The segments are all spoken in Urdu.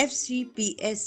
FCPS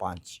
5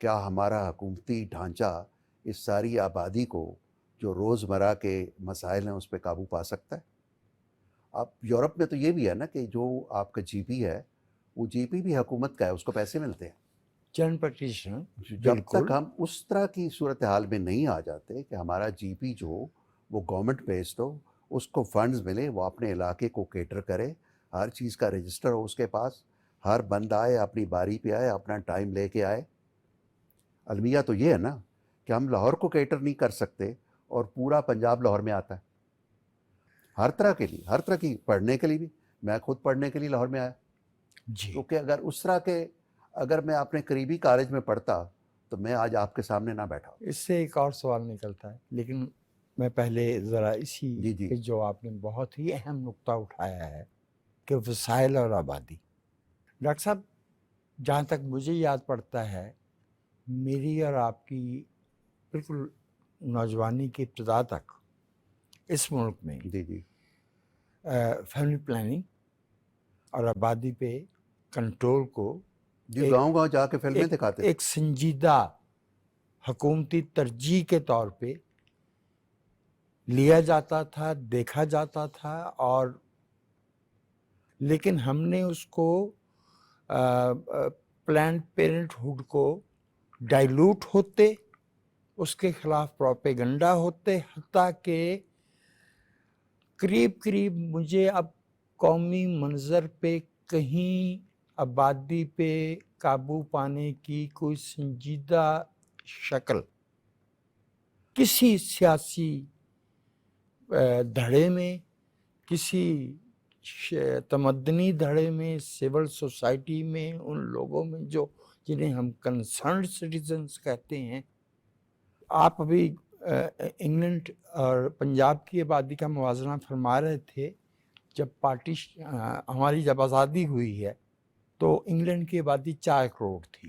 کیا ہمارا حکومتی ڈھانچہ اس ساری آبادی کو جو روزمرہ کے مسائل ہیں اس پہ قابو پا سکتا ہے؟ اب یورپ میں تو یہ بھی ہے نا کہ جو آپ کا جی پی ہے وہ جی پی بھی حکومت کا ہے، اس کو پیسے ملتے ہیں۔ جنرل پریکٹیشنر، جب بالکل تک ہم اس طرح کی صورتحال میں نہیں آ جاتے کہ ہمارا جی پی جو وہ گورنمنٹ بیسڈ ہو، اس کو فنڈز ملے، وہ اپنے علاقے کو کیٹر کرے، ہر چیز کا رجسٹر ہو اس کے پاس، ہر بند آئے اپنی باری پہ آئے، اپنا ٹائم لے کے آئے۔ المیہ تو یہ ہے نا کہ ہم لاہور کو کیٹر نہیں کر سکتے اور پورا پنجاب لاہور میں آتا ہے، ہر طرح کے لیے، ہر طرح کی، پڑھنے کے لیے بھی۔ میں خود پڑھنے کے لیے لاہور میں آیا، جی۔ کیونکہ اگر اس طرح کے، اگر میں اپنے قریبی کالج میں پڑھتا تو میں آج آپ کے سامنے نہ بیٹھا۔ اس سے ایک اور سوال نکلتا ہے، لیکن میں پہلے ذرا اسی جی جی کہ جو آپ نے بہت ہی اہم نقطہ اٹھایا ہے کہ وسائل اور آبادی۔ ڈاکٹر صاحب، جہاں تک مجھے یاد پڑتا ہے، میری اور آپ کی بالکل نوجوانی کی ابتدا تک اس ملک میں جی جی فیملی پلاننگ اور آبادی پہ کنٹرول کو جی، گاؤں گاؤں جا کے فلمیں دکھاتے تھے۔ ایک سنجیدہ حکومتی ترجیح کے طور پہ لیا جاتا تھا، دیکھا جاتا تھا، اور لیکن ہم نے اس کو پلانڈ پیرنٹ ہوڈ کو ڈائلوٹ ہوتے، اس کے خلاف پروپیگنڈا ہوتے، حتیٰ کہ قریب مجھے اب قومی منظر پہ کہیں آبادی پہ قابو پانے کی کوئی سنجیدہ شکل کسی سیاسی دھڑے میں، کسی تمدنی دھڑے میں، سول سوسائٹی میں، ان لوگوں میں جو جنہیں ہم کنسرنڈ سٹیزنز کہتے ہیں۔ آپ ابھی انگلینڈ اور پنجاب کی آبادی کا موازنہ فرما رہے تھے۔ جب ہماری جب آزادی ہوئی ہے تو انگلینڈ کی آبادی 4 کروڑ تھی۔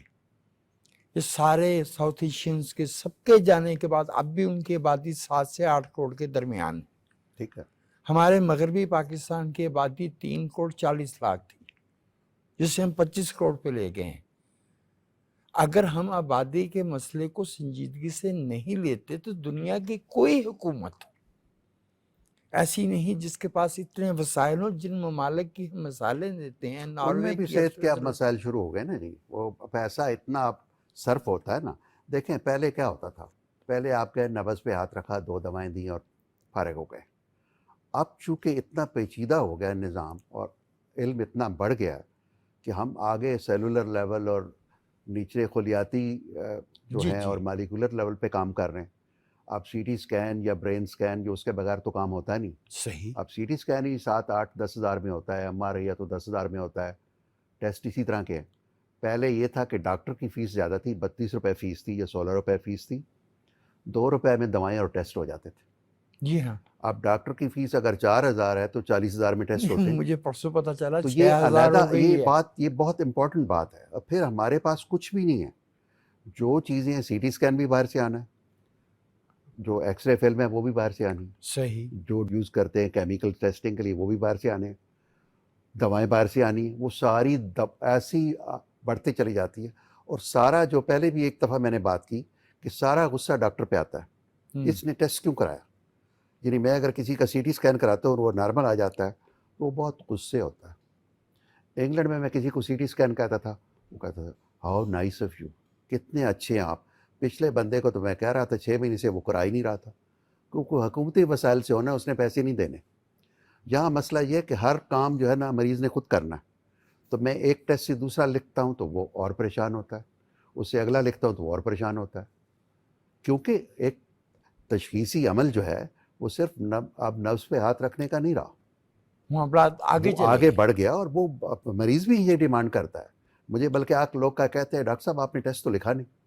یہ سارے ساؤتھ ایشینز کے سب کے جانے کے بعد اب بھی ان کی آبادی 7 سے 8 کروڑ کے درمیان ہے۔ ٹھیک ہے۔ ہمارے مغربی پاکستان کی آبادی 3 کروڑ 40 لاکھ تھی، جسے ہم 25 کروڑ پہ لے گئے ہیں۔ اگر ہم آبادی کے مسئلے کو سنجیدگی سے نہیں لیتے تو دنیا کی کوئی حکومت ایسی نہیں جس کے پاس اتنے وسائل ہوں۔ جن ممالک کی ہم مثالیں دیتے ہیں، ان میں ناروے بھی کی، صحت کے اب مسائل شروع ہو گئے نا جی، وہ پیسہ اتنا اب صرف ہوتا ہے نا۔ دیکھیں پہلے کیا ہوتا تھا، پہلے آپ کے نبض پہ ہاتھ رکھا، 2 دوائیں دیں اور فارغ ہو گئے۔ اب چونکہ اتنا پیچیدہ ہو گیا نظام اور علم اتنا بڑھ گیا کہ ہم آگے سیلولر لیول اور نیچے خلیاتی جو جی ہیں جی اور مالیکولر لیول پہ کام کر رہے ہیں۔ اب سی ٹی اسکین یا برین اسکین جو اس کے بغیر تو کام ہوتا ہے نہیں۔ صحیح۔ اب سی ٹی اسکین ہی 7 8 10 ہزار میں ہوتا ہے، ایم آر آئی تو 10 ہزار میں ہوتا ہے، ٹیسٹ اسی طرح کے ہیں۔ پہلے یہ تھا کہ ڈاکٹر کی فیس زیادہ تھی، 32 روپے فیس تھی یا 16 روپے فیس تھی، 2 روپے میں دوائیں اور ٹیسٹ ہو جاتے تھے۔ جی ہاں، اب ڈاکٹر کی فیس اگر 4,000 ہے تو 40,000 میں ٹیسٹ ہوتے ہیں۔ مجھے پرسوں پتا چلا تو 6,000 یہ علیحدہ، ہو گئی ہے۔ یہ بہت امپورٹنٹ بات ہے۔ اور پھر ہمارے پاس کچھ بھی نہیں ہے، جو چیزیں ہیں، سی ٹی اسکین بھی باہر سے آنا ہے، جو ایکس رے فلم ہے وہ بھی باہر سے آنی ہے، صحیح۔ جو یوز کرتے ہیں کیمیکل ٹیسٹنگ کے لیے وہ بھی باہر سے آنے ہیں، دوائیں باہر سے آنی ہیں، وہ ساری ایسی بڑھتے چلی جاتی ہے۔ اور سارا جو پہلے بھی ایک دفعہ میں نے بات کی کہ سارا غصہ ڈاکٹر پہ آتا ہے، اس نے ٹیسٹ کیوں کرایا؟ یعنی میں اگر کسی کا سی ٹی اسکین کراتا ہوں اور وہ نارمل آ جاتا ہے تو وہ بہت غصے ہوتا ہے۔ انگلینڈ میں کسی کو سی ٹی اسکین کہتا تھا، وہ کہتا تھا ہاؤ نائس آف یو، کتنے اچھے ہیں آپ۔ پچھلے بندے کو تو میں کہہ رہا تھا 6 مہینے سے وہ کرا ہی نہیں رہا تھا، کیونکہ حکومتی وسائل سے ہونا، اس نے پیسے نہیں دینے۔ یہاں مسئلہ یہ ہے کہ ہر کام جو ہے نا مریض نے خود کرنا ہے، تو میں ایک ٹیسٹ سے دوسرا لکھتا ہوں تو وہ اور پریشان ہوتا ہے، اس سے اگلا لکھتا ہوں تو وہ اور پریشان ہوتا ہے، کیونکہ ایک تشخیصی عمل جو ہے وہ صرف اب نبض پہ ہاتھ رکھنے کا نہیں رہا، معاملات آگے وہ چلے آگے گئے۔ بڑھ گیا، اور وہ مریض بھی یہ ڈیمانڈ کرتا ہے مجھے، بلکہ آپ لوگ کا کہتے ہیں ڈاکٹر صاحب آپ نے ٹیسٹ تو لکھا نہیں۔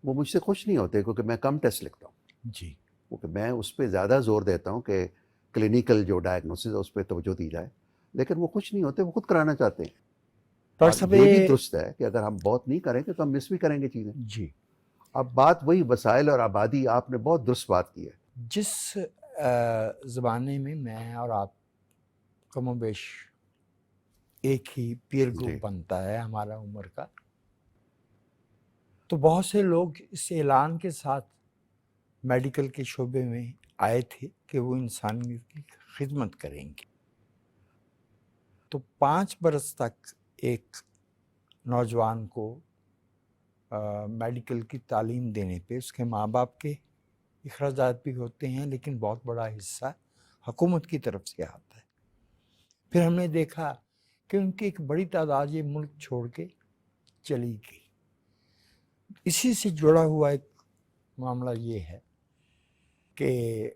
وہ مجھ سے خوش نہیں ہوتے کیونکہ میں کم ٹیسٹ لکھتا ہوں، جی۔ کیونکہ میں اس پہ زیادہ زور دیتا ہوں کہ کلینیکل جو ڈائگنوسس ہے اس پہ توجہ دی جائے، لیکن وہ خوش نہیں ہوتے، وہ خود کرانا چاہتے ہیں۔ ڈاکٹر اور صاحب یہ بھی درست ہے کہ اگر ہم بہت نہیں کریں گے تو ہم مس بھی کریں گے چیزیں۔ جی، اب بات وہی وسائل اور آبادی، آپ نے بہت درست بات کی ہے۔ جس زمانے میں میں اور آپ کم و بیش ایک ہی پیئر جی گروپ بنتا ہے ہمارا عمر کا، تو بہت سے لوگ اس اعلان کے ساتھ میڈیکل کے شعبے میں آئے تھے کہ وہ انسانیت کی خدمت کریں گے. تو 5 برس تک ایک نوجوان کو میڈیکل کی تعلیم دینے پہ اس کے ماں باپ کے اخراجات بھی ہوتے ہیں، لیکن بہت بڑا حصہ حکومت کی طرف سے آتا ہے. پھر ہم نے دیکھا کہ ان کی ایک بڑی تعداد یہ ملک چھوڑ کے چلی گئی. اسی سے جڑا ہوا ایک معاملہ یہ ہے کہ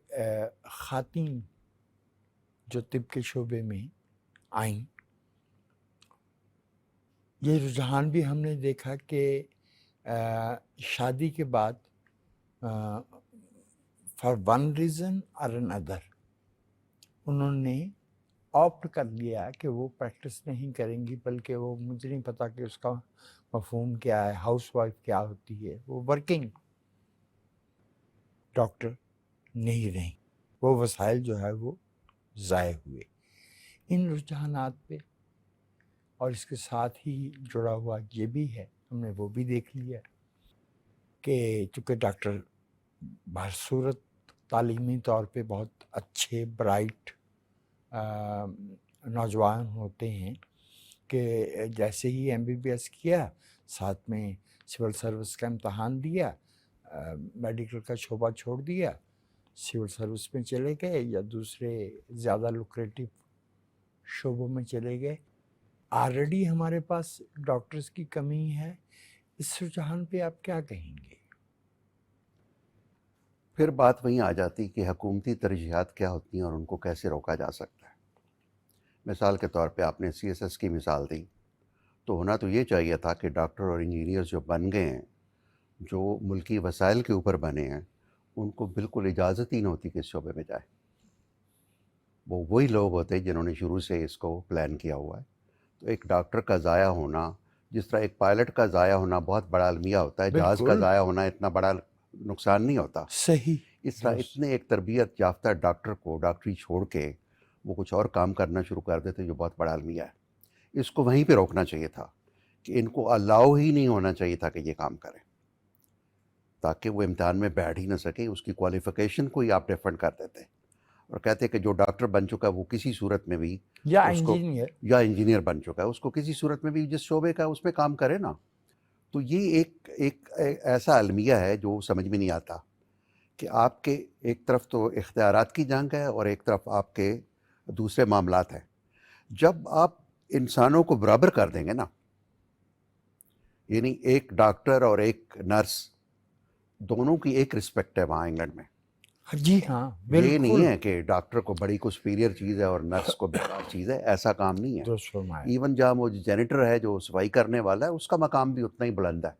خواتین جو طب کے شعبے میں آئیں، یہ رجحان بھی ہم نے دیکھا کہ شادی کے بعد فار ون ریزن اور another انہوں نے آپٹ کر لیا کہ وہ پریکٹس نہیں کریں گی، بلکہ وہ مجھے نہیں پتا کہ اس کا مفہوم کیا ہے، ہاؤس وائف کیا ہوتی ہے، وہ ورکنگ ڈاکٹر نہیں رہیں. وہ وسائل جو ہے وہ ضائع ہوئے. ان رجحانات پہ اور اس کے ساتھ ہی جڑا ہوا یہ بھی ہے، ہم نے وہ بھی دیکھ لیا کہ چونکہ ڈاکٹر بصورت تعلیمی طور پہ بہت اچھے برائٹ نوجوان ہوتے ہیں کہ جیسے ہی MBBS کیا، ساتھ میں سول سروس کا امتحان دیا، میڈیکل کا شعبہ چھوڑ دیا، سول سروس میں چلے گئے یا دوسرے زیادہ لوکریٹو شعبوں میں چلے گئے. آلریڈی ہمارے پاس ڈاکٹرز کی کمی ہے. اس رجحان پہ آپ کیا کہیں گے؟ پھر بات وہیں آ جاتی کہ حکومتی ترجیحات کیا ہوتی ہیں اور ان کو کیسے روکا جا سکتا ہے. مثال کے طور پہ آپ نے CSS کی مثال دی، تو ہونا تو یہ چاہیے تھا کہ ڈاکٹر اور انجینئرز جو بن گئے ہیں، جو ملکی وسائل کے اوپر بنے ہیں، ان کو بالکل اجازت ہی نہ ہوتی کہ اس شعبے میں جائے. وہ وہی لوگ ہوتے جنہوں نے شروع سے اس کو پلان کیا ہوا ہے. تو ایک ڈاکٹر کا ضائع ہونا، جس طرح ایک پائلٹ کا ضائع ہونا بہت بڑا المیہ ہوتا ہے، جہاز کا بالکل ضائع ہونا اتنا بڑا نقصان نہیں ہوتا. صحیح. اس طرح اتنے ایک تربیت یافتہ ڈاکٹر کو ڈاکٹری چھوڑ کے وہ کچھ اور کام کرنا شروع کر دیتے جو بہت بڑا المیہ ہے. اس کو وہیں پہ روکنا چاہیے تھا کہ ان کو الاؤ ہی نہیں ہونا چاہیے تھا کہ یہ کام کریں، تاکہ وہ امتحان میں بیٹھ ہی نہ سکے. اس کی کوالیفیکیشن کو ہی آپ ریفنڈ کر دیتے اور کہتے کہ جو ڈاکٹر بن چکا ہے وہ کسی صورت میں بھی یا اس کو، انجینئر یا انجینئر بن چکا ہے، اس کو کسی صورت میں بھی جس شعبے کا اس میں کام کرے نا. تو یہ ایک ایسا المیہ ہے جو سمجھ میں نہیں آتا کہ آپ کے ایک طرف تو اختیارات کی جنگ ہے اور ایک طرف آپ کے دوسرے معاملات ہیں. جب آپ انسانوں کو برابر کر دیں گے نا، یعنی ایک ڈاکٹر اور ایک نرس دونوں کی ایک رسپیکٹ ہے وہاں انگلینڈ میں. جی ہاں یہ بالکل نہیں ہے کہ ڈاکٹر کو بڑی کو سپیریئر چیز ہے اور نرس کو بیکار چیز ہے، ایسا کام نہیں ہے. درست فرمایا. ایون جہاں وہ جینیٹر ہے جو صفائی کرنے والا ہے، اس کا مقام بھی اتنا ہی بلند ہے.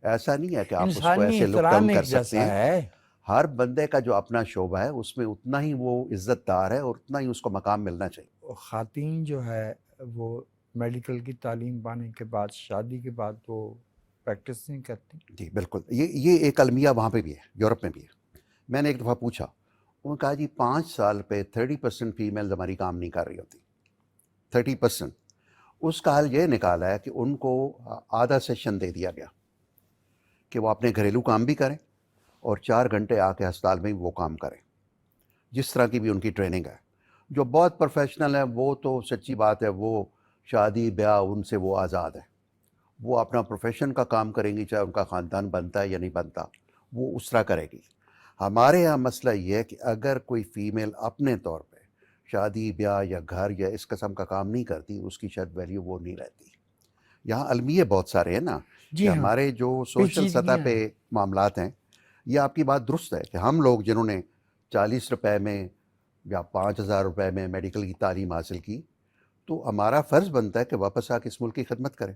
ایسا نہیں ہے کہ آپ اس کو انسانی ایسے لک احترام ڈاؤن کر ایک سکتے جیسا ہیں. ہے. ہر بندے کا جو اپنا شعبہ ہے اس میں اتنا ہی وہ عزت دار ہے اور اتنا ہی اس کو مقام ملنا چاہیے. خواتین جو ہے وہ میڈیکل کی تعلیم پانے کے بعد شادی کے بعد وہ پریکٹس نہیں کرتی. جی بالکل، یہ ایک المیہ وہاں پہ بھی ہے، یورپ میں بھی ہے. میں نے ایک دفعہ پوچھا، انہوں نے کہا جی 5 سال پہ 30% فیمیلز ہماری کام نہیں کر رہی ہوتی. 30%. اس کا حل یہ نکالا ہے کہ ان کو آدھا سیشن دے دیا گیا کہ وہ اپنے گھریلو کام بھی کریں اور 4 گھنٹے آ کے ہسپتال میں وہ کام کریں، جس طرح کی بھی ان کی ٹریننگ ہے. جو بہت پروفیشنل ہیں وہ تو سچی بات ہے، وہ شادی بیاہ ان سے وہ آزاد ہے، وہ اپنا پروفیشن کا کام کریں گی، چاہے ان کا خاندان بنتا ہے یا نہیں بنتا، وہ اس طرح کرے گی. ہمارے یہاں مسئلہ یہ ہے کہ اگر کوئی فیمیل اپنے طور پہ شادی بیاہ یا گھر یا اس قسم کا کام نہیں کرتی، اس کی شاید ویلیو وہ نہیں رہتی. یہاں المیہ بہت سارے ہیں نا کہ جی ہاں ہمارے جو سوشل سطح پیچیدگیاں پہ ہیں. معاملات ہیں. یہ آپ کی بات درست ہے کہ ہم لوگ جنہوں نے 40 روپے میں یا 5,000 روپے میں میڈیکل کی تعلیم حاصل کی، تو ہمارا فرض بنتا ہے کہ واپس آ کے اس ملک کی خدمت کریں.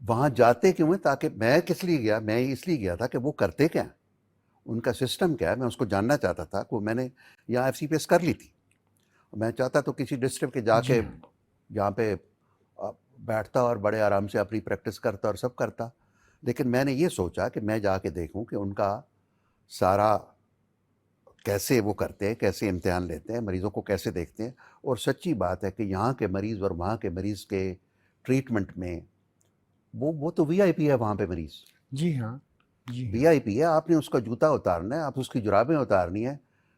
وہاں جاتے کیوں ہیں؟ تاکہ میں کس لیے گیا؟ میں اس لیے گیا تھا کہ وہ کرتے کیا ہیں، ان کا سسٹم کیا ہے، میں اس کو جاننا چاہتا تھا. کہ میں نے یہاں FCPS کر لی تھی، میں چاہتا تو کسی ڈسٹرکٹ کے جا جی کے ہاں. جہاں پہ بیٹھتا اور بڑے آرام سے اپنی پریکٹس کرتا اور سب کرتا. لیکن میں نے یہ سوچا کہ میں جا کے دیکھوں کہ ان کا سارا کیسے وہ کرتے ہیں، کیسے امتحان لیتے ہیں، مریضوں کو کیسے دیکھتے ہیں. اور سچی بات ہے کہ یہاں کے مریض اور وہاں کے مریض کے ٹریٹمنٹ میں وہ تو VIP ہے وہاں پہ مریض. جی ہاں، جی ہاں، وی آئی پی ہے، آپ نے اس کا جوتا اتارنا ہے، آپ اس کی جرابیں اتارنی ہے.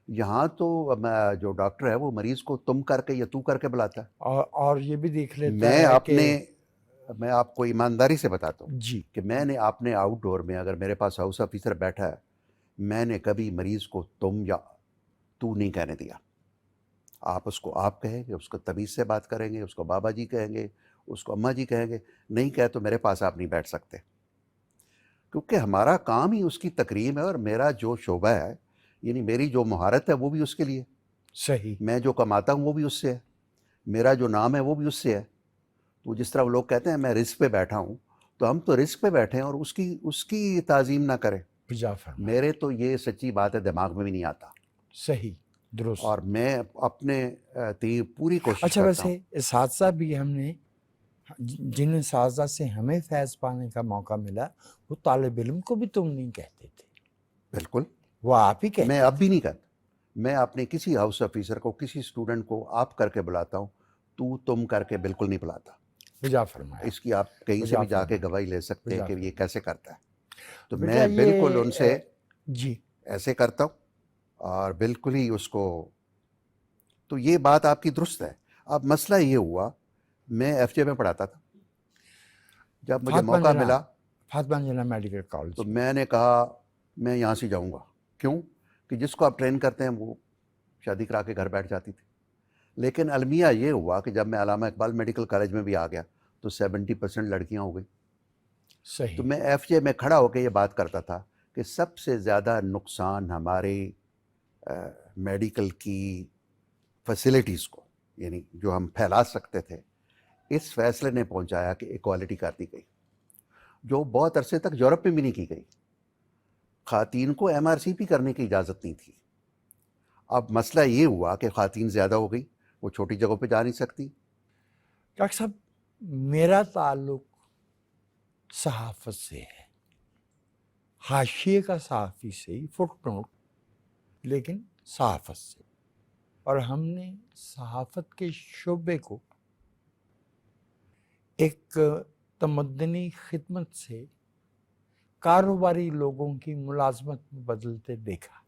یہاں تو جو ڈاکٹر ہے وہ مریض کو تم کر کے یا تو کر کے بلاتا ہے. اور یہ بھی دیکھ لیتا میں ہے کہ میں آپ کو ایمانداری سے بتاتا ہوں جی کہ میں نے اپنے آؤٹ ڈور میں اگر میرے پاس ہاؤس آفیسر بیٹھا ہے، میں نے کبھی مریض کو تم یا تو نہیں کہنے دیا. آپ اس کو آپ کہیں گے، اس کو تمیز سے بات کریں گے، اس کو بابا جی کہیں گے، اس کو اماں جی کہیں گے. نہیں کہے تو میرے پاس آپ نہیں بیٹھ سکتے، کیونکہ ہمارا کام ہی اس کی تکریم ہے. اور میرا جو شعبہ ہے، یعنی میری جو مہارت ہے وہ بھی اس کے لیے، صحیح، میں جو کماتا ہوں وہ بھی اس سے ہے، میرا جو نام ہے وہ بھی اس سے ہے. تو جس طرح وہ لوگ کہتے ہیں میں رزق پہ بیٹھا ہوں، تو ہم تو رزق پہ بیٹھے ہیں اور اس کی تعظیم نہ کریں. بجا فرمایا، میرے تو یہ سچی بات ہے، دماغ میں بھی نہیں آتا. صحیح، درست. اور میں اپنے پوری کوشش اچھا، کرتا ہوں. ویسے اساتذہ بھی ہم نے جن اساتذہ سے ہمیں فیض پانے کا موقع ملا، وہ طالب علم کو بھی تم نہیں کہتے تھے، بالکل، وہ آپ ہی میں کہتے اب تھے. بھی نہیں کرتا. میں اپنے کسی ہاؤس آفیسر کو، کسی اسٹوڈنٹ کو آپ کر کے بلاتا ہوں، تو تم کر کے بالکل نہیں بلاتا. بجا فرمایا، اس کی آپ کہیں سے بجا بھی جا کے فرمایا، گواہی لے سکتے ہیں بجا کہ یہ فرمایا. کیسے کرتا ہے. تو بیٹا میں بالکل ان سے یہ جی ایسے کرتا ہوں اور بالکل ہی اس کو. تو یہ بات آپ کی درست ہے. اب مسئلہ یہ ہوا، میں ایف جے میں پڑھاتا تھا، جب مجھے فاطمہ موقع جناح، ملا فاطمہ جناح میڈیکل تو کالج. میں نے کہا میں یہاں سے جاؤں گا. کیوں؟ کہ جس کو آپ ٹرین کرتے ہیں وہ شادی کرا کے گھر بیٹھ جاتی تھی. لیکن المیہ یہ ہوا کہ جب میں علامہ اقبال میڈیکل کالج میں بھی آ گیا تو 70% لڑکیاں ہو گئی. تو صحیح، میں ایف جے میں کھڑا ہو کے یہ بات کرتا تھا کہ سب سے زیادہ نقصان ہمارے میڈیکل کی فیسلٹیز کو، یعنی جو ہم پھیلا سکتے تھے، اس فیصلے نے پہنچایا کہ ایکوالٹی کر دی گئی، جو بہت عرصے تک یورپ میں بھی نہیں کی گئی. خواتین کو ایم آر سی پی کرنے کی اجازت نہیں تھی. اب مسئلہ یہ ہوا کہ خواتین زیادہ ہو گئی، وہ چھوٹی جگہوں پہ جا نہیں سکتی. ڈاکٹر صاحب میرا تعلق صحافت سے ہے، حاشیے کا صحافی سے ہی، فٹ نوٹ، لیکن صحافت سے. اور ہم نے صحافت کے شعبے کو ایک تمدنی خدمت سے کاروباری لوگوں کی ملازمت میں بدلتے دیکھا.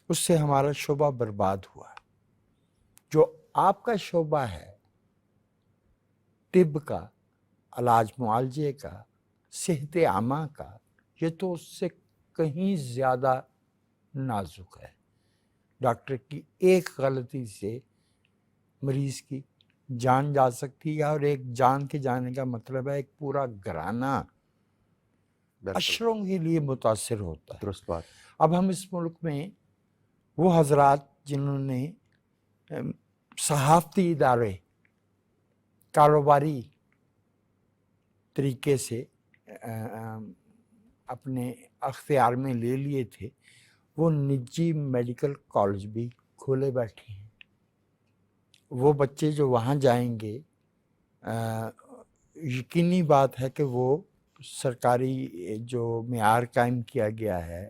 اس سے ہمارا شعبہ برباد ہوا. جو آپ کا شعبہ ہے طب کا، علاج معالجے کا، صحت عامہ کا، یہ تو اس سے کہیں زیادہ نازک ہے. ڈاکٹر کی ایک غلطی سے مریض کی جان جا سکتی ہے، اور ایک جان کے جانے کا مطلب ہے ایک پورا گھرانہ بالکل اشروں کے لیے متاثر ہوتا ہے. درست بات. اب ہم اس ملک میں وہ حضرات جنہوں نے صحافتی ادارے کاروباری طریقے سے اپنے اختیار میں لے لیے تھے، وہ نجی میڈیکل کالج بھی کھولے بیٹھے ہیں. وہ بچے جو وہاں جائیں گے، یقینی بات ہے کہ وہ سرکاری جو معیار قائم کیا گیا ہے،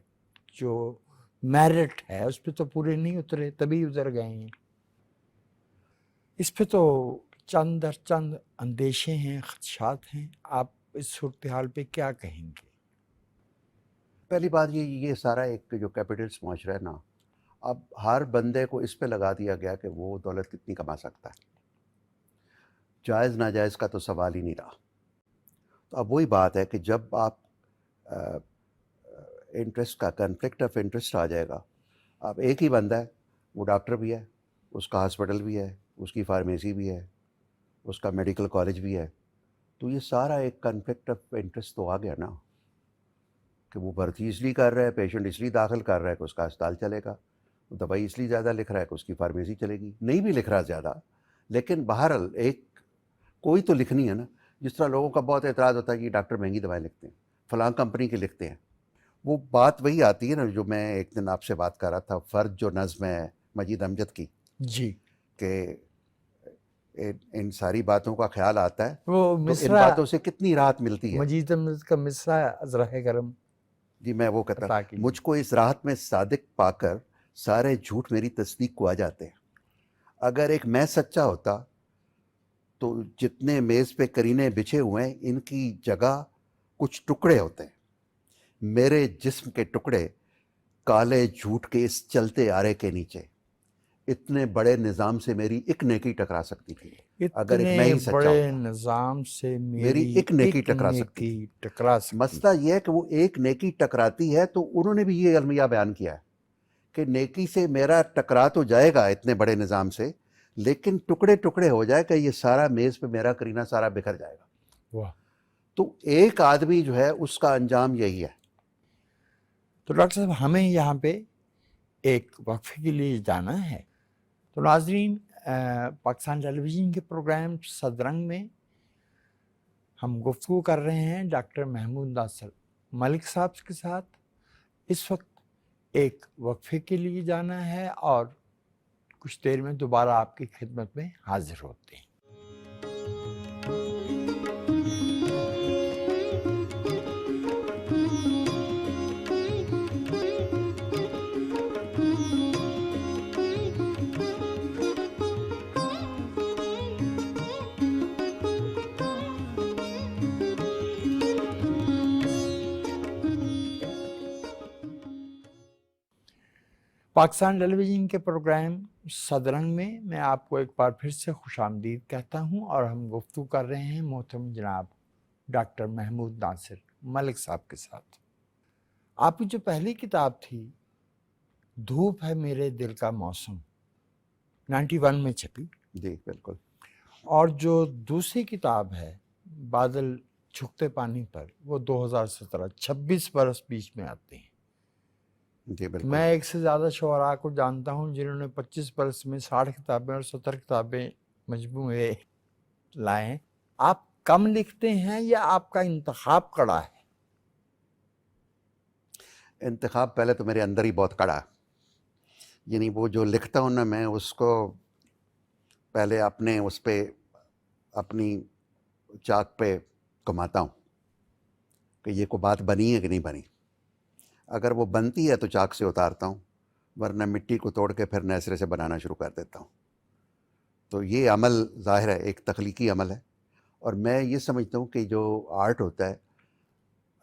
جو میرٹ ہے، اس پہ تو پورے نہیں اترے، تبھی اتر گئے ہیں. اس پہ تو چند در چند اندیشے ہیں، خدشات ہیں. آپ اس صورتحال پہ کیا کہیں گے؟ پہلی بات یہ سارا ایک جو کیپٹلسٹ معاشرہ ہے نا، اب ہر بندے کو اس پہ لگا دیا گیا کہ وہ دولت کتنی کما سکتا ہے. جائز ناجائز کا تو سوال ہی نہیں رہا. تو اب وہی بات ہے کہ جب آپ انٹرسٹ کا کنفلکٹ آف انٹرسٹ آ جائے گا. اب ایک ہی بندہ ہے، وہ ڈاکٹر بھی ہے، اس کا ہاسپٹل بھی ہے، اس کی فارمیسی بھی ہے، اس کا میڈیکل کالج بھی ہے. تو یہ سارا ایک کنفلکٹ آف انٹرسٹ تو آ گیا نا، کہ وہ بھرتی اس لیے کر رہا ہے، پیشنٹ اس لیے داخل کر رہا ہے کہ اس کا اسپتال چلے گا، وہ دوائی اس لیے زیادہ لکھ رہا ہے کہ اس کی فارمیسی چلے گی. نہیں بھی لکھ رہا زیادہ، لیکن بہرحال ایک کوئی تو لکھنی ہے نا. جس طرح لوگوں کا بہت اعتراض ہوتا ہے کہ یہ ڈاکٹر مہنگی دوائیں لکھتے ہیں، فلاں کمپنی کے لکھتے ہیں. وہ بات وہی آتی ہے نا جو میں ایک دن آپ سے بات کر رہا تھا، فرد جو نظم ہے مجید امجد کی، جی، کہ ان ساری باتوں کا خیال آتا ہے وہ تو ان مصرع باتوں سے کتنی راحت ملتی ہے. مجید احمد کا مصرع ازرہ کرم جی میں وہ کہتا عطا ہوں، کیجیے. مجھ کو اس راحت میں صادق پا کر سارے جھوٹ میری تصدیق کو آ جاتے ہیں. اگر ایک میں سچا ہوتا تو جتنے میز پہ کرینے بچھے ہوئے ہیں ان کی جگہ کچھ ٹکڑے ہوتے ہیں، میرے جسم کے ٹکڑے کالے جھوٹ کے اس چلتے آرے کے نیچے اتنے بڑے نظام سے میری ایک نیکی ٹکرا سکتی تھی اگر ایک میں اتنے ہی سچا بڑے ہوتا۔ نظام سے میری میری ایک نیکی ایک ٹکرا سکتی نیکی ٹکرا سکتی۔ مسئلہ یہ ہے کہ وہ ایک نیکی ٹکراتی ہے، تو انہوں نے بھی یہ المیہ بیان کیا ہے کہ نیکی سے میرا ٹکرا تو جائے گا اتنے بڑے نظام سے، لیکن ٹکڑے ٹکڑے ہو جائے کہ یہ سارا میز پہ میرا کرینہ سارا بکھر جائے گا۔ واہ۔ تو ایک آدمی جو ہے اس کا انجام یہی ہے۔ تو ڈاکٹر صاحب ہمیں یہاں پہ ایک وقفے کے لیے جانا ہے۔ تو ناظرین، پاکستان ٹیلی ویژن کے پروگرام صدرنگ میں ہم گفتگو کر رہے ہیں ڈاکٹر محمود ناصر ملک صاحب کے ساتھ۔ اس وقت ایک وقفے کے لیے جانا ہے اور کچھ دیر میں دوبارہ آپ کی خدمت میں حاضر ہوتے ہیں۔ پاکستان ٹیلی ویژن کے پروگرام صدرنگ میں آپ کو ایک بار پھر سے خوش آمدید کہتا ہوں، اور ہم گفتگو کر رہے ہیں محترم جناب ڈاکٹر محمود ناصر ملک صاحب کے ساتھ۔ آپ کی جو پہلی کتاب تھی دھوپ ہے میرے دل کا موسم، 91 میں چھپی، جی بالکل۔ اور جو دوسری کتاب ہے بادل چھکتے پانی پر، وہ 2017، 26 برس بیچ میں آتے ہیں۔ جی بالکل۔ میں ایک سے زیادہ شعراء کو جانتا ہوں جنہوں نے 25 برس میں 60 کتابیں اور 70 کتابیں مجموعے لائے ہیں۔ آپ کم لکھتے ہیں یا آپ کا انتخاب کڑا ہے؟ انتخاب پہلے تو میرے اندر ہی بہت کڑا ہے، یعنی وہ جو لکھتا ہوں نا میں اس کو پہلے اپنے اس پہ اپنی چاک پہ کماتا ہوں کہ یہ کوئی بات بنی ہے کہ نہیں بنی۔ اگر وہ بنتی ہے تو چاک سے اتارتا ہوں، ورنہ مٹی کو توڑ کے پھر نئے سرے سے بنانا شروع کر دیتا ہوں۔ تو یہ عمل ظاہر ہے ایک تخلیقی عمل ہے، اور میں یہ سمجھتا ہوں کہ جو آرٹ ہوتا ہے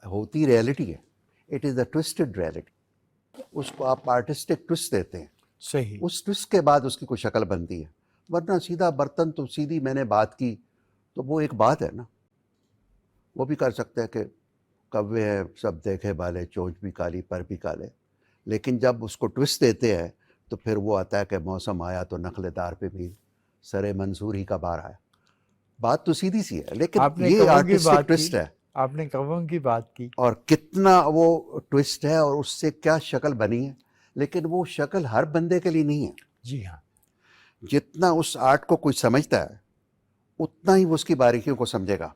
ہوتی ریئلٹی ہے، it is a twisted reality, اس کو آپ آرٹسٹک ٹوسٹ دیتے ہیں، صحیح۔ اس ٹوسٹ کے بعد اس کی کوئی شکل بنتی ہے، ورنہ سیدھا برتن تو سیدھی میں نے بات کی تو وہ ایک بات ہے نا۔ وہ بھی کر سکتے ہیں کہ کوے ہیں سب دیکھے بالے، چونچ بھی کالی پر بھی کالے، لیکن جب اس کو ٹوسٹ دیتے ہیں تو پھر وہ آتا ہے کہ موسم آیا تو نخل دار پہ بھی سر منصور ہی کا بار آیا۔ بات تو سیدھی سی ہے، لیکن آپ نے یہ کبوں کی آرٹسٹک بات کی، ٹوسٹ ہے، آپ نے کبوں کی بات کی، اور کتنا وہ ٹوسٹ ہے اور اس سے کیا شکل بنی ہے، لیکن وہ شکل ہر بندے کے لیے نہیں ہے۔ جی ہاں۔ جتنا اس آرٹ کو کوئی سمجھتا ہے اتنا ہی وہ اس کی باریکیوں کو سمجھے گا۔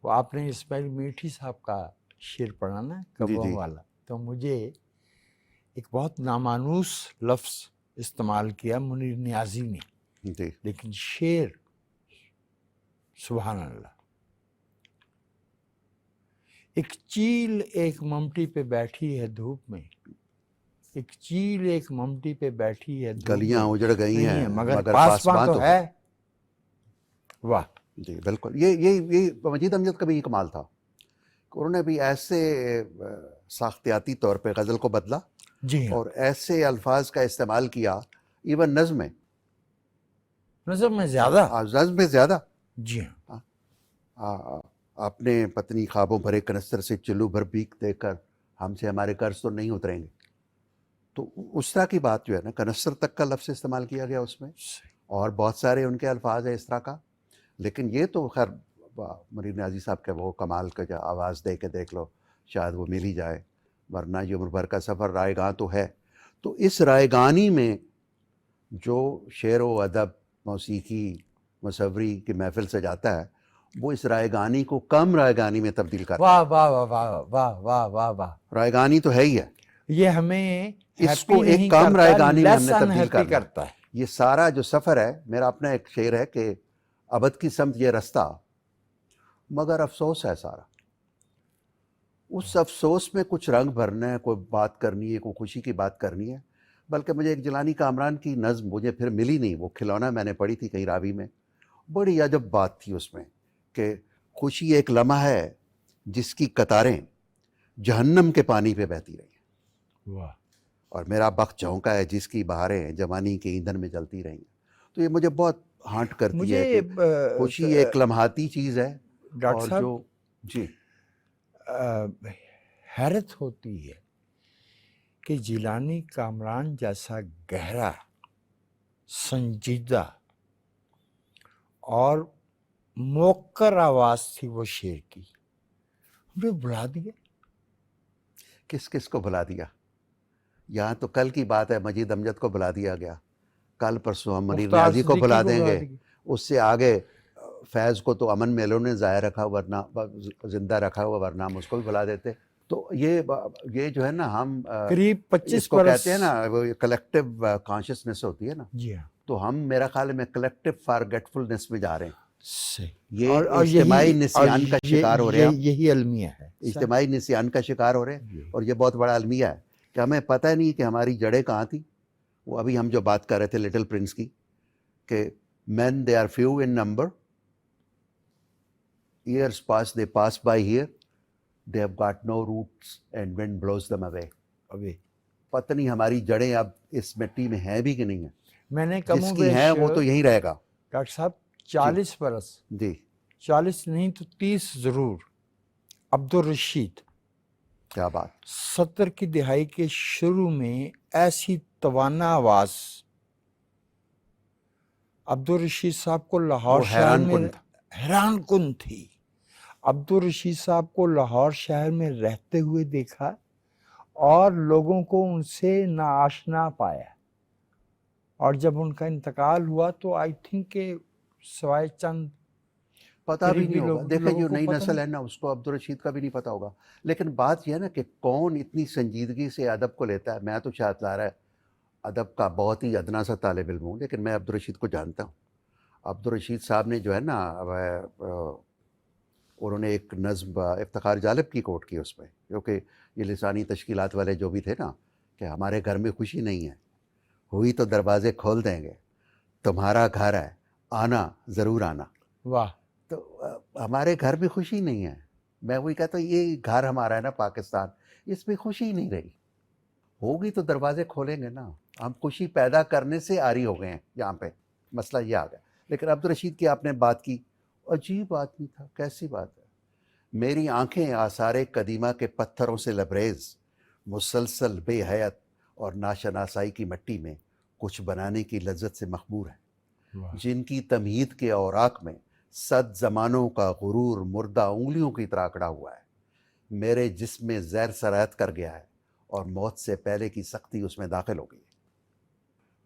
وہ آپ نے اسماعیل میٹھی صاحب کا شعر پڑھا نا کبوں جی۔ والا، تو مجھے ایک بہت نامانوس لفظ استعمال کیا منیر نیازی نے، جی لیکن شعر سبحان اللہ۔ ایک چیل ایک ممٹی پہ بیٹھی ہے دھوپ میں، ایک چیل ایک ممٹی پہ بیٹھی ہے دھوپ گلیاں میں، اجڑ گئی نہیں ہیں ہے مگر پاسباں تو ہے۔ واہ۔ جی بالکل۔ یہ مجید امجد کا بھی یہ کمال تھا کہ انہوں نے بھی ایسے ساختیاتی طور پہ غزل کو بدلا، جی ہاں، اور ایسے الفاظ کا استعمال کیا، ایون نظم میں، نظر میں زیادہ۔ نظم میں زیادہ۔ جی ہاں۔ اپنے پتنی خوابوں بھرے کنستر سے چلو بھر بھیک دے کر ہم سے ہمارے قرض تو نہیں اتریں گے۔ تو اس طرح کی بات جو ہے نا، کنستر تک کا لفظ استعمال کیا گیا اس میں، اور بہت سارے ان کے الفاظ ہیں اس طرح کا۔ لیکن یہ تو خیر منیر نیازی صاحب کے وہ کمال کا جو آواز دے کے دیکھ لو، شاید وہ مل ہی جائے، ورنہ یہ عمر بھر کا سفر رائے گاں تو ہے۔ تو اس رائے گانی میں جو شعر و ادب، موسیقی، مصوری کی محفل سے جاتا ہے، وہ اس رائے گانی کو کم رائے گانی میں تبدیل کرتا ہے۔ واہ واہ واہ واہ واہ واہ واہ واہ۔ رائے گانی تو ہے ہی ہے، یہ ہمیں اس کو ہیپی ایک نہیں کم رائے کرتا، گانی میں ہم نے لیس تبدیل انہیپی کرنا۔ کرتا ہے۔ یہ سارا جو سفر ہے، میرا اپنا ایک شعر ہے کہ ابد کی سمت یہ رستہ مگر افسوس ہے سارا۔ اس افسوس میں کچھ رنگ بھرنا ہے، کوئی بات کرنی ہے، کوئی خوشی کی بات کرنی ہے۔ بلکہ مجھے ایک جیلانی کامران کی نظم مجھے پھر ملی نہیں، وہ کھلونا میں نے پڑھی تھی کہیں راوی میں، بڑی عجب بات تھی اس میں کہ خوشی ایک لمحہ ہے جس کی قطاریں جہنم کے پانی پہ بہتی رہی ہیں، واہ، اور میرا بخت جھونکا ہے جس کی بہاریں جوانی کے ایندھن میں جلتی رہی ہیں۔ تو یہ مجھے بہت ہانٹ کرتی مجھے ہے کہ خوشی ایک لمحاتی چیز ہے، ڈاکٹر اور صاحب جو جی حیرت ہوتی ہے کہ جیلانی کامران جیسا گہرا، سنجیدہ اور موقر آواز تھی وہ شعر کی، ہمیں بلا دیا۔ کس کس کو بلا دیا؟ یہاں تو کل کی بات ہے، مجید امجد کو بلا دیا گیا، کل پرسوں ہم منیر مختار نیازی کو صدیقی بلا دیں گے، دیا۔ اس سے آگے فیض کو تو امن میلوں نے ضائع رکھا، ورنہ زندہ رکھا ہوا، ورنہ ہم اس کو بھی بلا دیتے۔ تو یہ جو ہے نا، ہم قریب اس 25 کو برس کہتے ہیں نا، وہ کلیکٹیو کانشیسنیس ہوتی ہے نا، جی ہاں تو ہم میرا خیال میں کلیکٹیو فارگیٹفulness میں جا رہے ہیں۔ صحیح، یہ اور اجتماعی نسیان کا شکار ہو رہے ہیں ہم، یہی المیہ ہے، اجتماعی نسیان کا شکار ہو رہے ہیں، اور یہ بہت بڑا المیہ ہے کہ ہمیں پتہ نہیں کہ ہماری جڑیں کہاں تھیں۔ وہ ابھی ہم جو بات کر رہے تھے لٹل پرنس کی، کہ men they are few in number, years pass they pass by here, they have got no roots and wind blows them away. ابھی پتہ نہیں ہماری جڑیں اب اس مٹی میں ہیں بھی کہ نہیں ہیں، میں نے کم جس و کی ہیں بیش وہ تو یہیں رہے گا۔ ڈاکٹر صاحب 40 برس، جی 40 نہیں تو 30 ضرور، عبدالرشید کیا بات، 70 کی دہائی کے شروع میں ایسی توانا آواز، عبدالرشید صاحب کو لاہور وہ شہر حیران میں کن تھا۔ حیران کن تھی۔ عبدالرشید صاحب کو لاہور شہر میں رہتے ہوئے دیکھا اور لوگوں کو ان سے ناآشنا پایا، اور جب ان کا انتقال ہوا تو آئی تھنک کہ سوائے چند پتہ بھی نہیں قریبی ہوگا۔ دیکھیں لوگوں جو کو نئی پتہ نسل نہیں۔ ہے نا، اس کو عبدالرشید کا بھی نہیں پتہ ہوگا، لیکن بات یہ ہے نا کہ کون اتنی سنجیدگی سے ادب کو لیتا ہے۔ میں تو شاید لا رہا ہے ادب کا بہت ہی ادنا سا طالب علم ہوں، لیکن میں عبدالرشید کو جانتا ہوں۔ عبدالرشید صاحب نے جو ہے نا، انہوں نے ایک نظم افتخار جالب کی کوٹ کی اس میں، کیونکہ یہ لسانی تشکیلات والے جو بھی تھے نا، کہ ہمارے گھر میں خوشی نہیں ہے، ہوئی تو دروازے کھول دیں گے، تمہارا گھر ہے آنا ضرور آنا۔ واہ، تو ہمارے گھر میں خوشی نہیں ہے۔ میں وہی کہتا ہوں، یہ گھر ہمارا ہے نا پاکستان، اس میں خوشی نہیں رہی، ہوگی تو دروازے کھولیں گے نا۔ ہم خوشی پیدا کرنے سے عاری ہو گئے ہیں، یہاں پہ مسئلہ یہ آ گیا۔ لیکن عبدالرشید کی آپ نے بات کی، عجیب آدمی تھا، کیسی بات ہے۔ میری آنکھیں آثار قدیمہ کے پتھروں سے لبریز، مسلسل بے حیت اور ناشناسائی کی مٹی میں کچھ بنانے کی لذت سے مخمور ہیں، واہ، جن کی تمہید کے اوراق میں 100 زمانوں کا غرور مردہ انگلیوں کی طرح اکڑا ہوا ہے۔ میرے جسم میں زہر سرایت کر گیا ہے اور موت سے پہلے کی سختی اس میں داخل ہو گئی ہے۔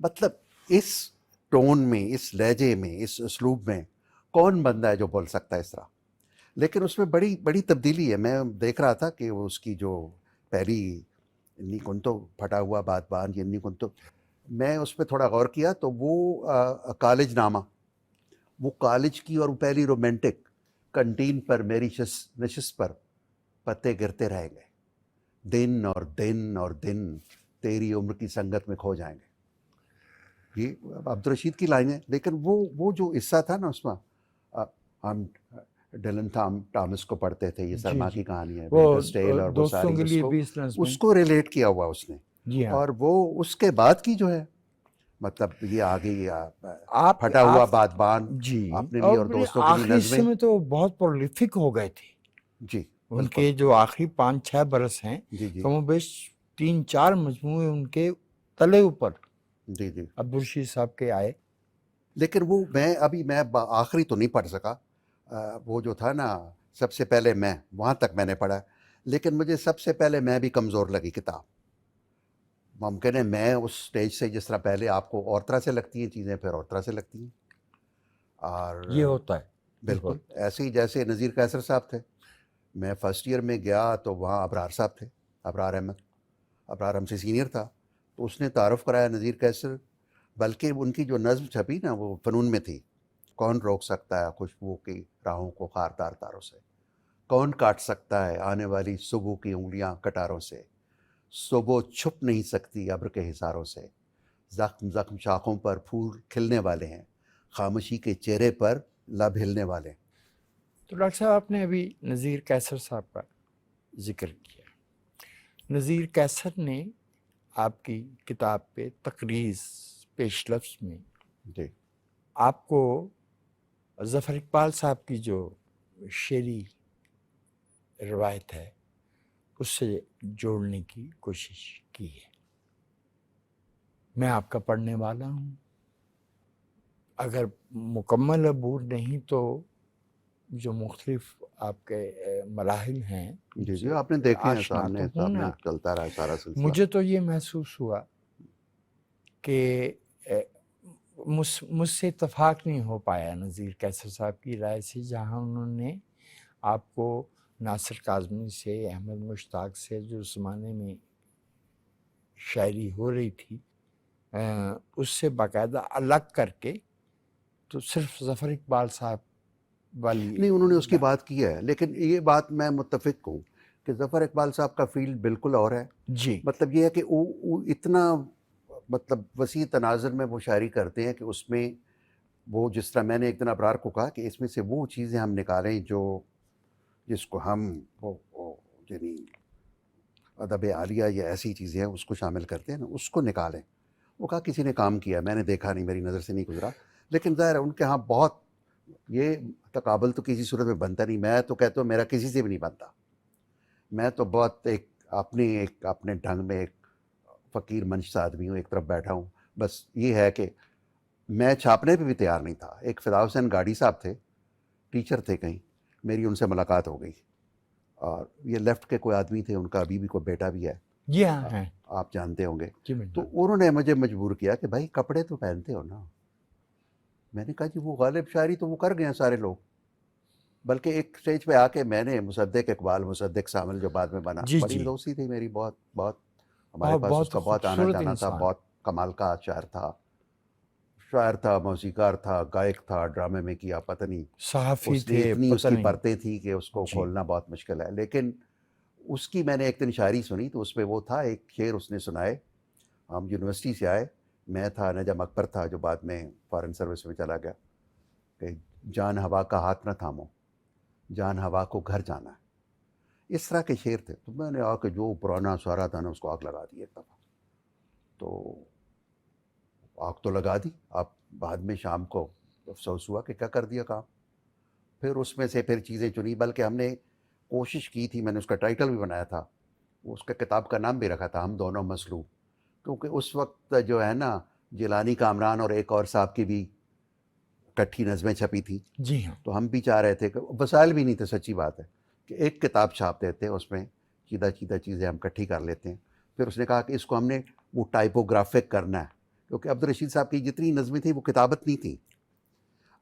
مطلب اس ٹون میں، اس لہجے میں، اس اسلوب میں کون بندہ ہے جو بول سکتا ہے اس طرح؟ لیکن اس میں بڑی بڑی تبدیلی ہے۔ میں دیکھ رہا تھا کہ وہ اس کی جو پہلی انی کنتو پھٹا ہوا بات بان، یہ انی کنتو، میں اس پہ تھوڑا غور کیا تو وہ کالج نامہ، وہ کالج کی، اور وہ پہلی رومانٹک، کنٹین پر میری نشست پر پتے گرتے رہیں گے، دن اور دن اور دن تیری عمر کی سنگت میں کھو جائیں گے۔ یہ عبدالرشید کی لائن ہے، لیکن وہ جو حصہ تھا نا اس میں، ہم ڈیلن ٹامس کو پڑھتے تھے، یہ سرما کی کہانی ہے، ونٹرس ٹیل، اور وہ دوستوں ساری کے لیے بھی اس کو ریلیٹ کیا ہوا اس نے۔ جی ہاں، اور وہ اس کے بعد کی جو ہے، مطلب یہ آگے آپ پھٹا ہوا بات بان جی، اپنے لیے اور دوستوں کے لیے آخری حصے نظمیں۔ میں تو بہت پرولیفک ہو گئے تھے جی ان کے، جو آخری 5-6 برس ہیں، جی جی کم و بیش 3-4 مجموعے ان کے تلے اوپر جی جی۔ عبدالرشید صاحب کے آئے۔ لیکن وہ میں آخری تو نہیں پڑھ سکا، وہ جو تھا نا سب سے پہلے میں، وہاں تک میں نے پڑھا، لیکن مجھے سب سے پہلے میں بھی کمزور لگی کتاب۔ ممکن ہے میں اس سٹیج سے، جس طرح پہلے آپ کو اور طرح سے لگتی ہیں چیزیں، پھر اور طرح سے لگتی ہیں، اور یہ ہوتا ہے بالکل ایسے ہی جیسے نذیر قیصر صاحب تھے۔ میں فرسٹ ایئر میں گیا تو وہاں ابرار صاحب تھے، ابرار احمد، ابرار ہم سے سینئر تھا، تو اس نے تعارف کرایا نذیر قیصر، بلکہ ان کی جو نظم چھپی نا وہ فنون میں تھی، کون روک سکتا ہے خوشبو کی راہوں کو خاردار تاروں سے، کون کاٹ سکتا ہے آنے والی صبح کی انگلیاں کٹاروں سے، صبح چھپ نہیں سکتی ابر کے حصاروں سے، زخم زخم شاخوں پر پھول کھلنے والے ہیں، خاموشی کے چہرے پر لب ہلنے والے ہیں۔ تو ڈاکٹر صاحب آپ نے ابھی نذیر قیصر صاحب کا ذکر کیا. نذیر قیصر نے آپ کی کتاب پہ تقریض پیش لفظ میں جی آپ کو ظفر اقبال صاحب کی جو شعری روایت ہے اس سے جوڑنے کی کوشش کی ہے. میں آپ کا پڑھنے والا ہوں، اگر مکمل عبور نہیں تو جو مختلف آپ کے مراحل ہیں جی جی آپ نے دیکھے ہیں آشنا تو ہوں سامنے نا. چلتا رہا سارا سلسلہ. مجھے تو یہ محسوس ہوا کہ مجھ سے اتفاق نہیں ہو پایا نذیر قیصر صاحب کی رائے سے، جہاں انہوں نے آپ کو ناصر کاظمی سے، احمد مشتاق سے جو اس زمانے میں شاعری ہو رہی تھی اس سے باقاعدہ الگ کر کے تو صرف ظفر اقبال صاحب والی نہیں انہوں نے اس کی بات کی ہے، لیکن یہ بات میں متفق ہوں کہ ظفر اقبال صاحب کا فیلڈ بالکل اور ہے. جی مطلب یہ ہے کہ وہ اتنا مطلب وسیع تناظر میں وہ شاعری کرتے ہیں کہ اس میں وہ جس طرح میں نے ایک دن ابرار کو کہا کہ اس میں سے وہ چیزیں ہم نکالیں جو جس کو ہم یعنی ادب عالیہ یا ایسی چیزیں ہیں اس کو شامل کرتے ہیں نا، اس کو نکالیں. وہ کہا کسی نے کام کیا، میں نے دیکھا نہیں، میری نظر سے نہیں گزرا، لیکن ظاہر ہے ان کے ہاں بہت یہ تقابل تو کسی صورت میں بنتا نہیں. میں تو کہتا ہوں میرا کسی سے بھی نہیں بنتا. میں تو بہت ایک اپنے ڈھنگ میں ایک فقیر منش آدمی ہوں، ایک طرف بیٹھا ہوں. بس یہ ہے کہ میں چھاپنے پہ بھی تیار نہیں تھا. ایک فدا حسین گاڑی صاحب تھے، ٹیچر تھے کہیں، میری ان سے ملاقات ہو گئی، اور یہ لیفٹ کے کوئی آدمی تھے، ان کا ابھی بھی کوئی بیٹا بھی ہے، جی ہاں ہیں آپ جانتے ہوں گے. جی تو انہوں نے مجھے مجبور کیا کہ بھائی کپڑے تو پہنتے ہو نا. میں نے کہا جی وہ غالب شاعری تو وہ کر گئے ہیں سارے لوگ. بلکہ ایک سٹیج پہ آ کے میں نے مصدق اقبال، مصدق سامل جو بعد میں بنا، جی بڑی جی دوستی تھی میری، بہت بہت ہمارے پاس اس بہت کا بہت آنا خوبصورت جانا تھا. انسان. بہت کمال کا شاعر تھا، موسیقار تھا، گائک تھا، ڈرامے میں کیا، پتہ نہیں صحافی اس نے تھے، اتنی اس پتہ کی نہیں. پرتیں تھی کہ اس کو جی کھولنا بہت مشکل ہے. لیکن اس کی میں نے ایک دن شاعری سنی تو اس پہ وہ تھا، ایک شعر اس نے سنائے. ہم یونیورسٹی سے آئے، میں تھا، نجم اکبر تھا جو بعد میں فارن سروس میں چلا گیا، کہ جان ہوا کا ہاتھ نہ تھامو، جان ہوا کو گھر جانا ہے. اس طرح کے شعر تھے. تو میں نے آ کے جو پرانا سارا تھا نا اس کو آگ لگا دی ایک دفعہ. تو آگ تو لگا دی، اب بعد میں شام کو افسوس ہوا کہ کیا کر دیا کام. پھر اس میں سے پھر چیزیں چنی، بلکہ ہم نے کوشش کی تھی، میں نے اس کا ٹائٹل بھی بنایا تھا، اس کا کتاب کا نام بھی رکھا تھا ہم دونوں مصلوب. کیونکہ اس وقت جو ہے نا جیلانی کامران اور ایک اور صاحب کی بھی کٹھی نظمیں چھپی تھیں. جی ہاں تو ہم بھی چاہ رہے تھے کہ وسائل بھی نہیں تھے، سچی بات ہے، کہ ایک کتاب چھاپ دیتے ہیں، اس میں چیدہ چیزیں ہم کٹھی کر لیتے ہیں. پھر اس نے کہا کہ اس کو ہم نے وہ ٹائپوگرافک کرنا ہے، کیونکہ عبدالرشید صاحب کی جتنی نظمیں تھیں وہ کتابت نہیں تھیں.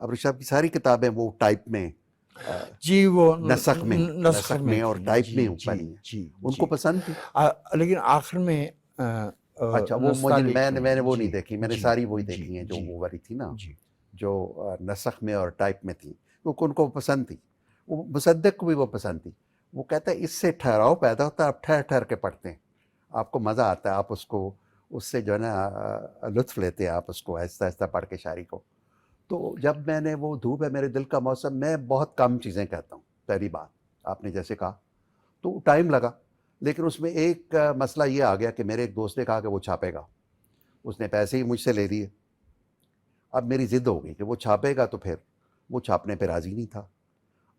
عبدالرشید صاحب کی ساری کتابیں وہ ٹائپ میں، جی وہ نسخ میں اور تھی. ٹائپ جی میں جی بنی ہیں. جی ان جی کو پسند تھی. لیکن آخر میں اچھا وہ مجھے میں نے وہ نہیں دیکھی، میں نے جی ساری وہی جی دیکھی ہیں جو جی وہ والی تھی نا، جی جو نسخ میں اور ٹائپ میں تھی، کیونکہ ان کو پسند تھی. وہ مصدق کو بھی وہ پسند تھی. وہ کہتا ہے اس سے ٹھہراؤ پیدا ہوتا ہے، آپ ٹھہر ٹھہر کے پڑھتے ہیں، آپ کو مزہ آتا ہے، آپ اس سے جو ہے نا لطف لیتے ہیں، آپ اس کو آہستہ آہستہ پڑھ کے شاعری کو. تو جب میں نے وہ دھوپ ہے میرے دل کا موسم، میں بہت کم چیزیں کہتا ہوں، پہلی بات آپ نے جیسے کہا، تو ٹائم لگا. لیکن اس میں ایک مسئلہ یہ آ گیا کہ میرے ایک دوست نے کہا کہ وہ چھاپے گا، اس نے پیسے ہی مجھ سے لے لیے. اب میری ضد ہو گئی کہ وہ چھاپے گا، تو پھر وہ چھاپنے پہ راضی نہیں تھا.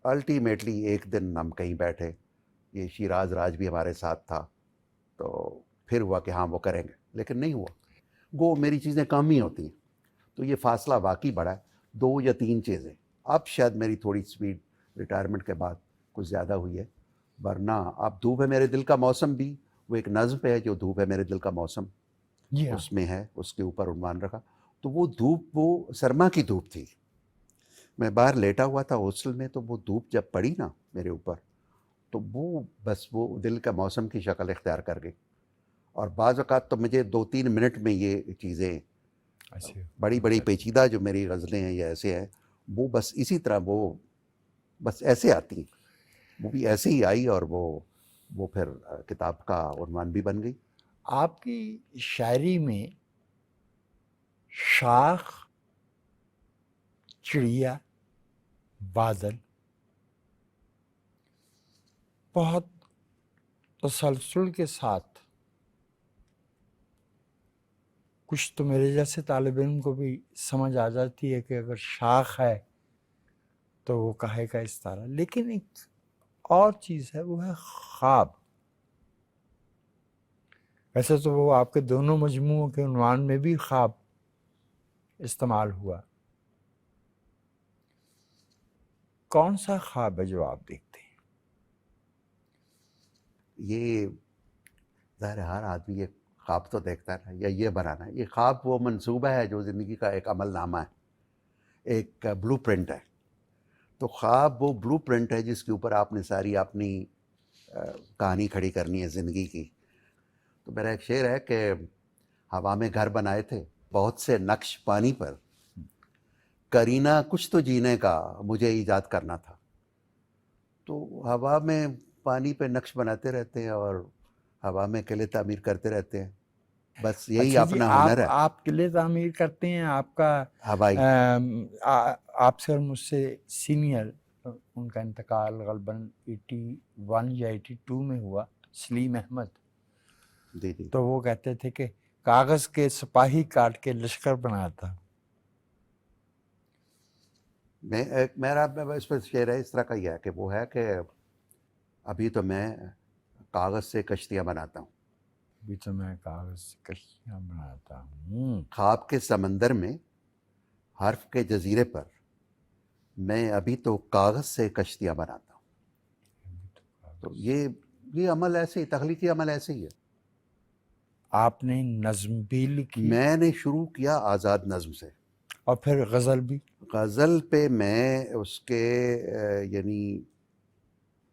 الٹیمیٹلی ایک دن ہم کہیں بیٹھے، یہ شیراز راج بھی ہمارے ساتھ تھا، تو پھر ہوا کہ ہاں وہ کریں گے، لیکن نہیں ہوا. گو میری چیزیں کم ہی ہوتی ہیں، تو یہ فاصلہ واقعی بڑا ہے. 2 یا 3 چیزیں. اب شاید میری تھوڑی سپیڈ ریٹائرمنٹ کے بعد کچھ زیادہ ہوئی ہے، ورنہ اب دھوپ ہے میرے دل کا موسم بھی وہ ایک نظم پہ ہے جو دھوپ ہے میرے دل کا موسم جی ہاں اس میں ہے، اس کے اوپر عنوان رکھا. تو وہ دھوپ وہ سرما کی دھوپ تھی. میں باہر لیٹا ہوا تھا ہاسٹل میں، تو وہ دھوپ جب پڑی نا میرے اوپر، تو وہ بس وہ دل کا موسم کی شکل اختیار کر گئی. اور بعض اوقات تو مجھے 2-3 منٹ میں یہ چیزیں بڑی بڑی پیچیدہ جو میری غزلیں ہیں یا ایسے ہیں، وہ بس اسی طرح وہ بس ایسے آتی ہیں. وہ بھی ایسے ہی آئی، اور وہ پھر کتاب کا عنوان بھی بن گئی. آپ کی شاعری میں شاخ، چڑیا، بادل، بہت تسلسل کے ساتھ کچھ تو میرے جیسے طالب علم کو بھی سمجھ آ جاتی ہے کہ اگر شاخ ہے تو وہ کہے کا استعارہ، لیکن ایک اور چیز ہے، وہ ہے خواب۔ ویسے تو وہ آپ کے دونوں مجموعوں کے عنوان میں بھی خواب استعمال ہوا۔ کون سا خواب ہے جو آپ دیکھتے ہیں؟ یہ ظاہر ہے ہر آدمی یہ خواب تو دیکھتا ہے نا، یا یہ بنانا ہے۔ یہ خواب وہ منصوبہ ہے جو زندگی کا ایک عمل نامہ ہے، ایک بلو پرنٹ ہے۔ تو خواب وہ بلو پرنٹ ہے جس کے اوپر آپ نے ساری اپنی کہانی کھڑی کرنی ہے زندگی کی۔ تو میرا ایک شعر ہے کہ ہوا میں گھر بنائے تھے بہت سے نقش پانی پر، کرینہ کچھ تو جینے کا مجھے ایجاد کرنا تھا۔ تو ہوا میں پانی پہ نقش بناتے رہتے ہیں اور ہوا میں قلعے تعمیر کرتے رہتے ہیں، بس یہی اچھا جی، اپنا ہنر ہے۔ آپ قلعے تعمیر کرتے ہیں؟ آپ کا ہوائی آپ سے اور مجھ سے سینئر، ان کا انتقال غالباً 81 یا 82 میں ہوا، سلیم احمد، جی جی تو وہ کہتے تھے کہ کاغذ کے سپاہی کاٹ کے لشکر بنایا تھا۔ میرا اس پہ شعر ہے اس طرح کا ہی ہے کہ وہ ہے کہ ابھی تو میں کاغذ سے کشتیاں بناتا ہوں، ابھی تو میں کاغذ سے کشتیاں بناتا ہوں۔ خواب کے سمندر میں حرف کے جزیرے پر میں ابھی تو کاغذ سے کشتیاں بناتا ہوں۔ تو یہ عمل ایسے ہی، تخلیقی عمل ایسے ہی ہے۔ آپ نے نظم بھی لکھی میں نے شروع کیا آزاد نظم سے، اور پھر غزل بھی۔ غزل پہ میں اس کے یعنی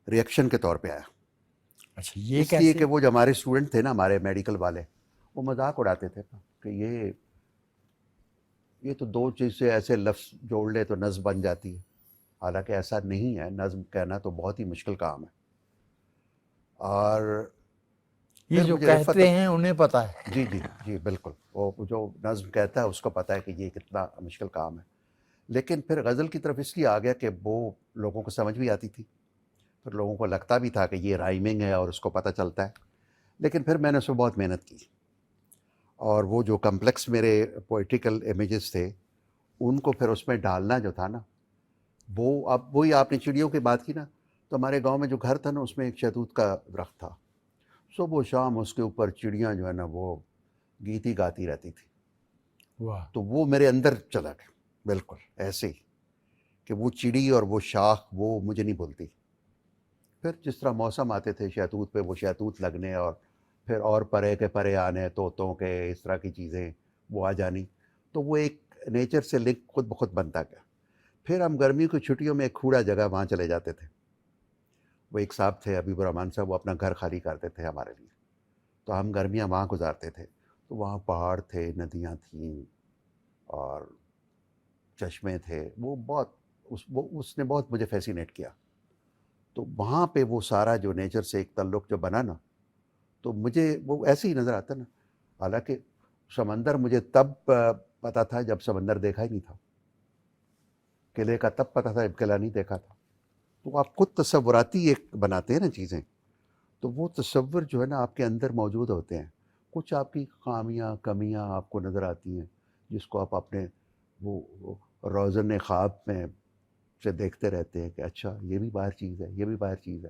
ریئیکشن کے طور پہ آیا، اچھا، یہ اس لیے کیسے؟ کہ وہ جو ہمارے اسٹوڈنٹ تھے نا، ہمارے میڈیکل والے، وہ مذاق اڑاتے تھے کہ یہ تو دو چیز سے ایسے لفظ جوڑ لے تو نظم بن جاتی ہے، حالانکہ ایسا نہیں ہے، نظم کہنا تو بہت ہی مشکل کام ہے۔ اور یہ پھر جو مجھے کہتے ہیں انہیں پتہ ہے۔ جی جی جی بالکل، وہ جو نظم کہتا ہے اس کو پتہ ہے کہ یہ کتنا مشکل کام ہے۔ لیکن پھر غزل کی طرف اس لیے آ گیا کہ وہ لوگوں کو سمجھ بھی آتی تھی، پھر لوگوں کو لگتا بھی تھا کہ یہ رائمنگ ہے اور اس کو پتہ چلتا ہے۔ لیکن پھر میں نے اس میں بہت محنت کی، اور وہ جو کمپلیکس میرے پوئٹیکل امیجز تھے ان کو پھر اس میں ڈالنا جو تھا نا، وہ اب وہی آپ نے چڑیوں کی بات کی نا، تو ہمارے گاؤں میں جو گھر تھا نا اس میں ایک شہتوت کا درخت تھا، صبح و شام اس کے اوپر چڑیاں جو ہے نا وہ گیت ہی گاتی رہتی تھی۔ واہ، تو وہ میرے اندر چلا گیا بالکل ایسے ہی کہ وہ چڑی اور وہ شاخ وہ مجھے نہیں بھولتی۔ پھر جس طرح موسم آتے تھے شہتوت پہ، وہ شہتوت لگنے، اور پھر اور پرے کے پرے آنے، طوطوں کے اس طرح کی چیزیں وہ آ جانی، تو وہ ایک نیچر سے لنک خود بخود بنتا گیا۔ پھر ہم گرمیوں کی چھٹیوں میں ایک کھوڑا جگہ وہاں چلے جاتے تھے، وہ ایک صاحب تھے حبیب الرحمان صاحب، وہ اپنا گھر خالی کرتے تھے ہمارے لیے، تو ہم گرمیاں وہاں گزارتے تھے۔ تو وہاں پہاڑ تھے، ندیاں تھیں اور چشمے تھے، وہ بہت اس نے بہت مجھے فیسینیٹ کیا۔ تو وہاں پہ وہ سارا جو نیچر سے ایک تعلق جو بنا نا، تو مجھے وہ ایسے ہی نظر آتا نا۔ حالانکہ سمندر مجھے تب پتہ تھا جب سمندر دیکھا ہی نہیں تھا، قلعے کا تب پتہ تھا جب قلعہ نہیں دیکھا تھا۔ تو آپ خود تصوراتی ایک بناتے ہیں نا چیزیں، تو وہ تصور جو ہے نا آپ کے اندر موجود ہوتے ہیں، کچھ آپ کی خامیاں کمیاں آپ کو نظر آتی ہیں جس کو آپ اپنے وہ روزن خواب میں سے دیکھتے رہتے ہیں کہ اچھا یہ بھی باہر چیز ہے، یہ بھی باہر چیز ہے۔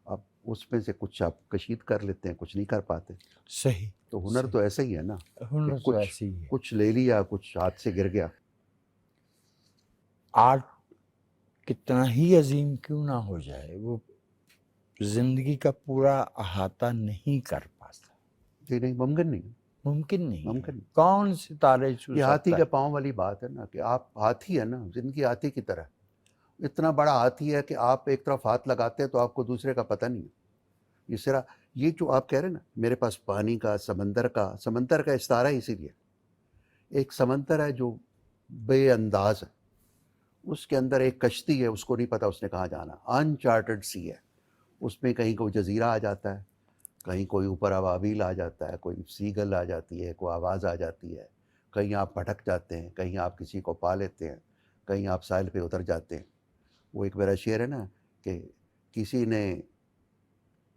اب اس میں سے کچھ آپ کشید کر لیتے ہیں، کچھ نہیں کر پاتے۔ صحیح۔ تو ہنر تو ایسے ہی ہے نا، ہنر تو ایسی ہی ہے۔ کچھ لے لیا، کچھ ہاتھ سے گر گیا۔ آرٹ کتنا ہی عظیم کیوں نہ ہو جائے، وہ زندگی کا پورا احاطہ نہیں کر پاتا، جی نہیں، ممکن نہیں، ممکن نہیں ہے۔ ممکن نہیں۔ کون ستارے چھو یہ ہاتھی سکتا کے ہے؟ پاؤں والی بات ہے نا کہ آپ ہاتھی ہے نا، زندگی ہاتھی کی طرح ہے، اتنا بڑا ہاتھی ہے کہ آپ ایک طرف ہاتھ لگاتے ہیں تو آپ کو دوسرے کا پتہ نہیں ہے۔ اس طرح یہ جو آپ کہہ رہے ہیں نا، میرے پاس پانی کا، سمندر کا استعارہ ہی اسی لیے ایک سمندر ہے جو بے انداز ہے، اس کے اندر ایک کشتی ہے، اس کو نہیں پتا اس نے کہاں جانا، انچارٹڈ سی ہے، اس میں کہیں کوئی جزیرہ آ جاتا ہے، کہیں کوئی اوپر ابابیل آ جاتا ہے، کوئی سیگل آ جاتی ہے، کوئی آواز آ جاتی ہے، کہیں آپ بھٹک جاتے ہیں، کہیں آپ کسی کو پا لیتے ہیں، کہیں آپ ساحل پہ اتر جاتے ہیں۔ وہ ایک میرا شعر ہے نا کہ کسی نے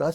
10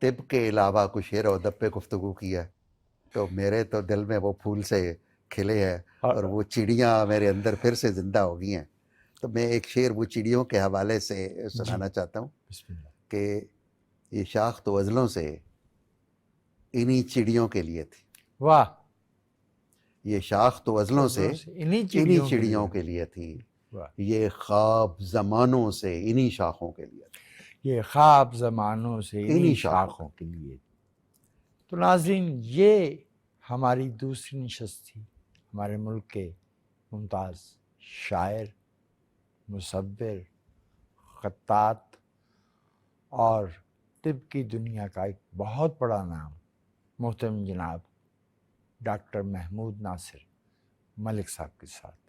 طب کے علاوہ کچھ شعر و ادب پہ گفتگو کی ہے تو میرے تو دل میں وہ پھول سے کھلے ہیں اور وہ چڑیاں میرے اندر پھر سے زندہ ہو گئی ہیں. تو میں ایک شعر وہ چڑیوں کے حوالے سے سنانا چاہتا ہوں بسم اللہ. کہ یہ شاخ تو غزلوں سے انہی چڑیوں کے لیے تھی. واہ. یہ شاخ تو غزلوں سے انہی انہی چڑیوں کے لیے تھی. واہ. یہ خواب زمانوں سے انہی شاخوں کے لیے تھی. یہ خواب زمانوں سے انہی شاخوں کے لیے. تو ناظرین یہ ہماری دوسری نشست تھی ہمارے ملک کے ممتاز شاعر، مصور، خطاط اور طب کی دنیا کا ایک بہت بڑا نام محترم جناب ڈاکٹر محمود ناصر ملک صاحب کے ساتھ.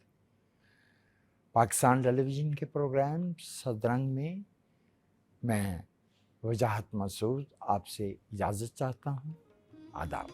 پاکستان ٹیلی ویژن کے پروگرام صدرنگ میں میں وجاہت مسعود آپ سے اجازت چاہتا ہوں. آداب.